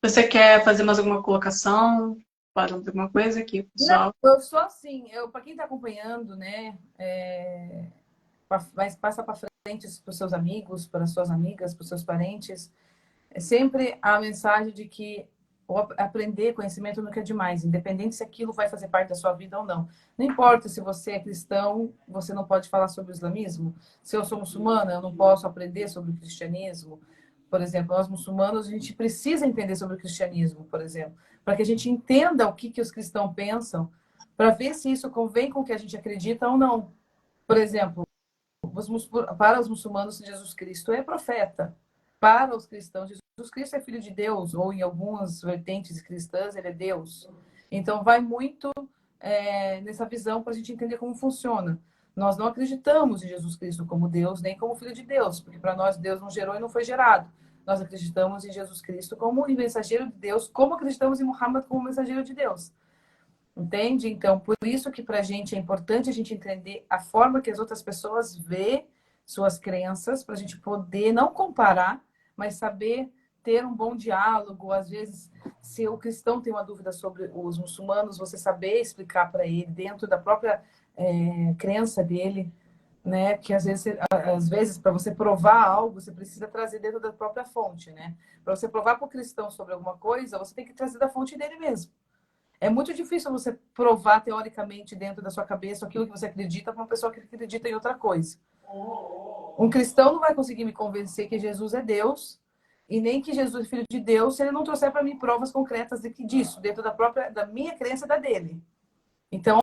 Você quer fazer mais alguma colocação? Falar mais alguma coisa aqui, Não, pessoal? eu sou assim, para quem está acompanhando, né, mas passa para frente para os seus amigos, para as suas amigas, para os seus parentes, é sempre a mensagem de que aprender conhecimento nunca é demais, independente se aquilo vai fazer parte da sua vida ou não. Não importa se você é cristão, você não pode falar sobre o islamismo. Se eu sou muçulmana, eu não posso aprender sobre o cristianismo. Por exemplo, nós muçulmanos, a gente precisa entender sobre o cristianismo, por exemplo, para que a gente entenda o que os cristãos pensam, para ver se isso convém com o que a gente acredita ou não. Por exemplo, para os muçulmanos, Jesus Cristo é profeta. Para os cristãos, Jesus Cristo é filho de Deus, ou em algumas vertentes cristãs, ele é Deus. Então, vai muito nessa visão para a gente entender como funciona. Nós não acreditamos em Jesus Cristo como Deus, nem como filho de Deus, porque para nós Deus não gerou e não foi gerado. Nós acreditamos em Jesus Cristo como mensageiro de Deus, como acreditamos em Muhammad como mensageiro de Deus. Entende? Então, por isso que para a gente é importante a gente entender a forma que as outras pessoas vê suas crenças, para a gente poder não comparar, mas saber ter um bom diálogo. Às vezes, se o cristão tem uma dúvida sobre os muçulmanos, você saber explicar para ele dentro da própria crença dele, né? Que às vezes para você provar algo, você precisa trazer dentro da própria fonte, né? Para você provar para o cristão sobre alguma coisa, você tem que trazer da fonte dele mesmo. É muito difícil você provar teoricamente dentro da sua cabeça aquilo que você acredita para uma pessoa que acredita em outra coisa. Um cristão não vai conseguir me convencer que Jesus é Deus e nem que Jesus é filho de Deus se ele não trouxer para mim provas concretas disso, dentro da minha crença e da dele. Então,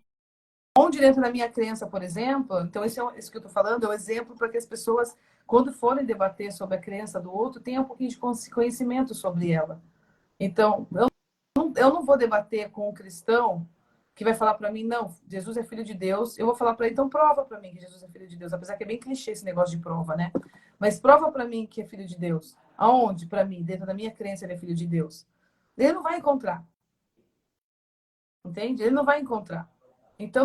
onde dentro da minha crença, por exemplo, então isso que eu estou falando é um exemplo para que as pessoas, quando forem debater sobre a crença do outro, tenham um pouquinho de conhecimento sobre ela. Então, eu não vou debater com um cristão que vai falar para mim, não, Jesus é filho de Deus. Eu vou falar para ele, então prova para mim que Jesus é filho de Deus. Apesar que é bem clichê esse negócio de prova, né? Mas prova para mim que é filho de Deus. Aonde, para mim, dentro da minha crença, ele é filho de Deus? Ele não vai encontrar. Entende? Ele não vai encontrar. Então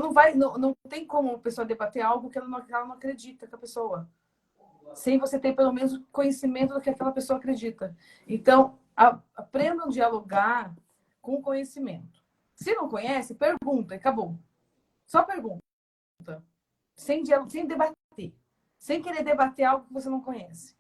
não tem como a pessoa debater algo que ela não acredita que a pessoa. Sem você ter pelo menos conhecimento do que aquela pessoa acredita. Então, aprendam a dialogar com conhecimento. Se não conhece, pergunta e acabou. Só pergunta. Sem debater. Sem querer debater algo que você não conhece.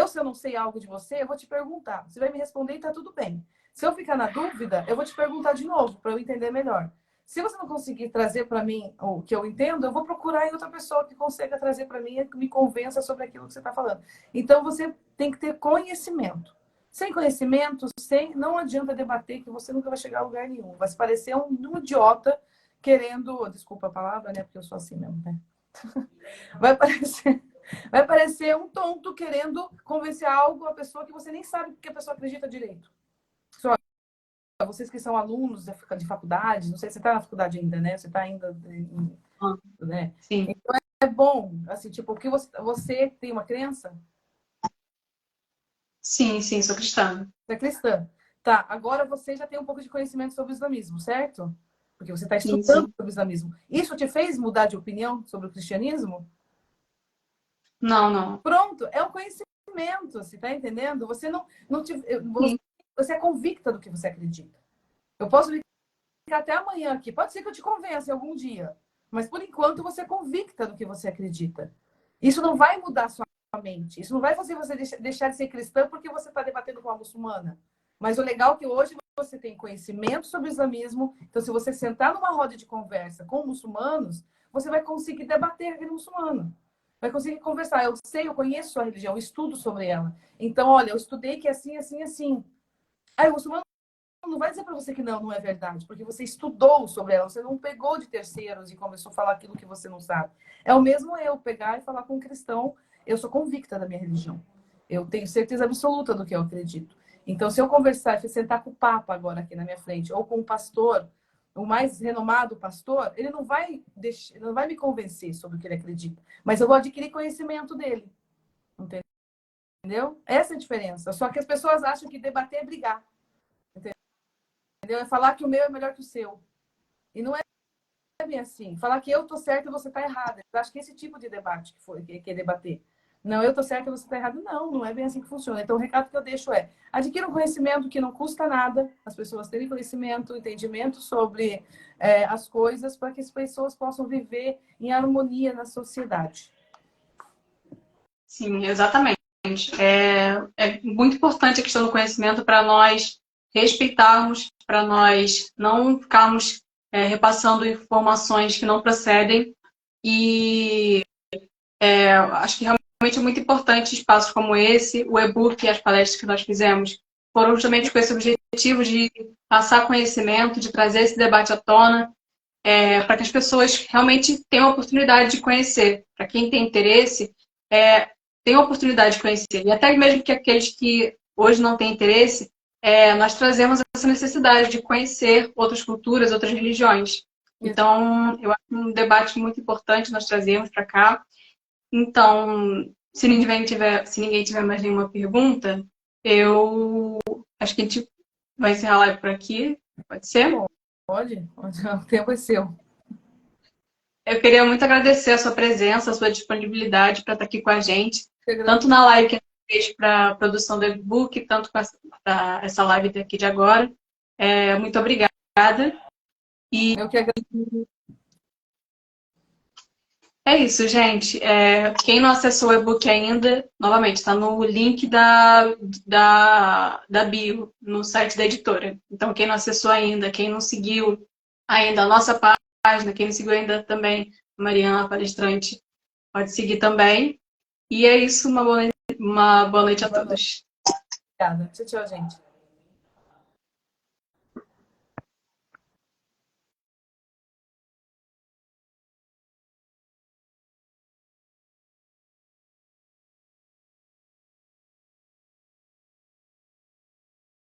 Se eu não sei algo de você, eu vou te perguntar. Você vai me responder e tá tudo bem. Se eu ficar na dúvida, eu vou te perguntar de novo para eu entender melhor. Se você não conseguir trazer para mim o que eu entendo, eu vou procurar em outra pessoa que consiga trazer para mim e que me convença sobre aquilo que você está falando. Então, você tem que ter conhecimento. Sem conhecimento, não adianta debater que você nunca vai chegar a lugar nenhum. Vai se parecer um idiota querendo... Desculpa a palavra, né? Porque eu sou assim mesmo, né? Vai parecer um tonto querendo convencer algo a pessoa que você nem sabe que a pessoa acredita direito. Só vocês que são alunos de faculdade, não sei se você está na faculdade ainda, né? Você está ainda, né? Sim. Então é bom, assim, tipo, o que você tem uma crença? Sim, sou cristã. Você é cristã. Tá, agora você já tem um pouco de conhecimento sobre o islamismo, certo? Porque você está estudando sobre o islamismo. Isso te fez mudar de opinião sobre o cristianismo? Não. Pronto, é um conhecimento, você está entendendo? Você é convicta do que você acredita. Eu posso ficar até amanhã aqui, pode ser que eu te convença algum dia, mas por enquanto você é convicta do que você acredita. Isso não vai mudar sua mente, isso não vai fazer você deixar de ser cristã porque você está debatendo com uma muçulmana. Mas o legal é que hoje você tem conhecimento sobre o islamismo, então se você sentar numa roda de conversa com muçulmanos, você vai conseguir debater aquele muçulmano. Vai conseguir conversar. Eu conheço a religião, eu estudo sobre ela. Então, olha, eu estudei que é assim, assim, assim. Aí o muçulmano não vai dizer para você que não é verdade, porque você estudou sobre ela, você não pegou de terceiros e começou a falar aquilo que você não sabe. É o mesmo eu pegar e falar com um cristão, eu sou convicta da minha religião. Eu tenho certeza absoluta do que eu acredito. Então, se eu conversar, se eu sentar com o Papa agora aqui na minha frente, ou com um pastor, o mais renomado pastor, ele não vai me convencer sobre o que ele acredita, mas eu vou adquirir conhecimento dele. Entendeu? Essa é a diferença. Só que as pessoas acham que debater é brigar. Entendeu? É falar que o meu é melhor que o seu. E não é bem assim. Falar que eu tô certa e você tá errada. Eu acho que esse tipo de debate que é debater. Não, eu tô certa e você tá errado. Não, não é bem assim que funciona. Então, o recado que eu deixo é: adquira um conhecimento que não custa nada, as pessoas terem conhecimento, entendimento sobre as coisas, para que as pessoas possam viver em harmonia na sociedade. Sim, exatamente. É muito importante a questão do conhecimento para nós respeitarmos, para nós não ficarmos repassando informações que não procedem. E acho que realmente é muito importante espaços como esse, o e-book e as palestras que nós fizemos, foram justamente com esse objetivo de passar conhecimento, de trazer esse debate à tona, para que as pessoas realmente tenham a oportunidade de conhecer. Para quem tem interesse, tem a oportunidade de conhecer. E até mesmo que aqueles que hoje não têm interesse, nós trazemos essa necessidade de conhecer outras culturas, outras religiões. Então, eu acho um debate muito importante nós trazemos para cá. Então, se ninguém tiver mais nenhuma pergunta, eu acho que a gente vai encerrar a live por aqui. Pode ser? Pode? O tempo é seu. Eu queria muito agradecer a sua presença, a sua disponibilidade para estar aqui com a gente, tanto na live que a gente fez para a produção do e-book, tanto com essa live daqui de agora. Muito obrigada. E Eu que agradeço. é isso, gente. Quem não acessou o e-book ainda, novamente, está no link da bio, no site da editora. Então, quem não acessou ainda, quem não seguiu ainda a nossa página, quem não seguiu ainda também, Mariana, palestrante, pode seguir também. E é isso, uma boa noite a todos. Obrigada. Tchau, tchau, gente.